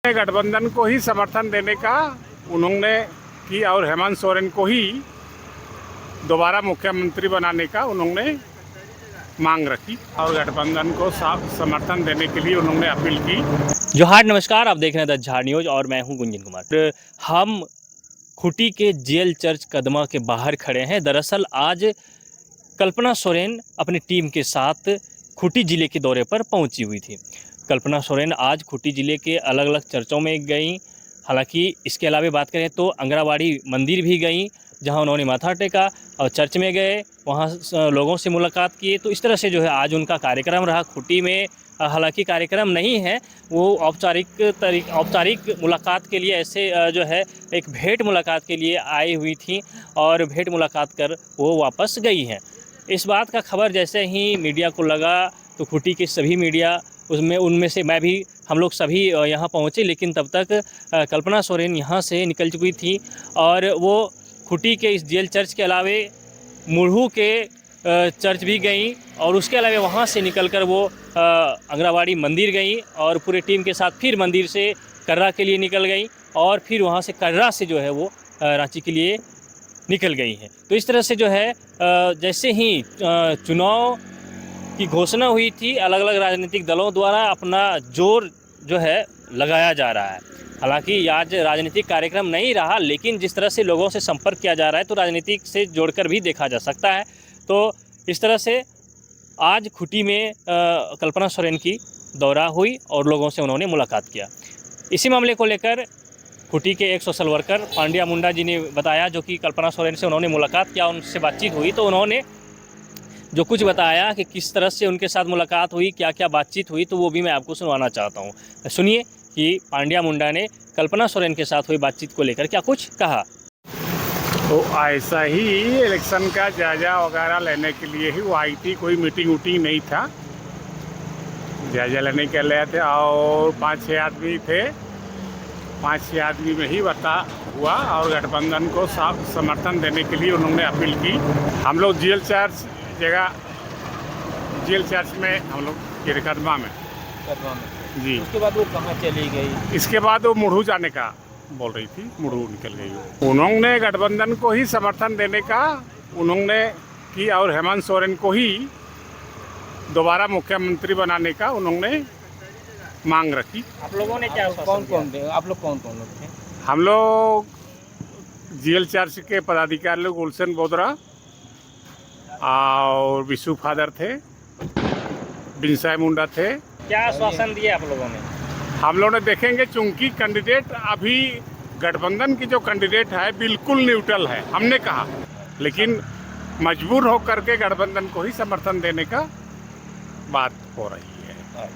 गठबंधन को ही समर्थन देने का उन्होंने किया और हेमंत सोरेन को ही दोबारा मुख्यमंत्री बनाने का उन्होंने मांग रखी और गठबंधन को समर्थन देने के लिए उन्होंने अपील की। जोहार, नमस्कार। आप देख रहे हैं द झाड़ न्यूज और मैं हूं गुंजन कुमार। हम खूंटी के जेल चर्च कदमा के बाहर खड़े हैं। दरअसल आज कल्पना सोरेन अपनी टीम के साथ खूंटी ज़िले के दौरे पर पहुंची हुई थी। कल्पना सोरेन आज खूंटी ज़िले के अलग अलग चर्चों में गई। हालांकि इसके अलावा बात करें तो अंगराबाड़ी मंदिर भी गई, जहां उन्होंने माथा टेका और चर्च में गए, वहां लोगों से मुलाकात की। तो इस तरह से जो है आज उनका कार्यक्रम रहा खूंटी में। हालांकि कार्यक्रम नहीं है, वो औपचारिक मुलाकात के लिए ऐसे जो है एक भेंट मुलाकात के लिए आई हुई थी और भेंट मुलाकात कर वो वापस गई हैं। इस बात का खबर जैसे ही मीडिया को लगा तो खूंटी के सभी मीडिया उनमें से मैं भी, हम लोग सभी यहाँ पहुँचे, लेकिन तब तक कल्पना सोरेन यहाँ से निकल चुकी थी और वो खूंटी के इस जेल चर्च के अलावे मुरहू के चर्च भी गई और उसके अलावा वहाँ से निकलकर वो अंगराबाड़ी मंदिर गई और पूरे टीम के साथ फिर मंदिर से कर्रा के लिए निकल गई और फिर वहाँ से कर्रा से जो है वो रांची के लिए निकल गई हैं। तो इस तरह से जो है जैसे ही चुनाव की घोषणा हुई थी, अलग अलग राजनीतिक दलों द्वारा अपना जोर जो है लगाया जा रहा है। हालांकि आज राजनीतिक कार्यक्रम नहीं रहा, लेकिन जिस तरह से लोगों से संपर्क किया जा रहा है तो राजनीतिक से जोड़कर भी देखा जा सकता है। तो इस तरह से आज खूंटी में कल्पना सोरेन की दौरा हुई और लोगों से उन्होंने मुलाकात किया। इसी मामले को लेकर खूंटी के एक सोशल वर्कर पांड्या मुंडा जी ने बताया, जो कि कल्पना सोरेन से उन्होंने मुलाकात किया, उनसे बातचीत हुई, तो उन्होंने जो कुछ बताया कि किस तरह से उनके साथ मुलाकात हुई, क्या क्या बातचीत हुई, तो वो भी मैं आपको सुनवाना चाहता हूँ। सुनिए कि पांड्या मुंडा ने कल्पना सोरेन के साथ हुई बातचीत को लेकर क्या कुछ कहा। तो ऐसा ही इलेक्शन का जायजा वगैरह लेने के लिए ही वो आई थी, कोई मीटिंग वूटिंग नहीं था, जायजा लेने के लिए थे और 5-6 आदमी थे। 5-6 आदमी में ही बता हुआ और गठबंधन को समर्थन देने के लिए उन्होंने अपील की। हम लोग जेल चर्च में हम लोग कदमा में जी। उसके बाद वो कहाँ चली गई? इसके बाद वो मुरहू जाने का बोल रही थी, मुरहू निकल गई। उन्होंने गठबंधन को ही समर्थन देने का उन्होंने किया और हेमंत सोरेन को ही दोबारा मुख्यमंत्री बनाने का उन्होंने मांग रखी। आप लोगों ने क्या कौन कौन लोग थे? हम लोग जेल चर्च के पदाधिकारी लोग गुलशन बोदरा और विशु फादर थे, बिनसाई मुंडा थे। क्या आश्वासन दिए आप लोगों ने? हम लोग ने देखेंगे, चूंकि कैंडिडेट अभी गठबंधन की जो कैंडिडेट है बिल्कुल न्यूट्रल है, हमने कहा, लेकिन मजबूर होकर के गठबंधन को ही समर्थन देने का बात हो रही है।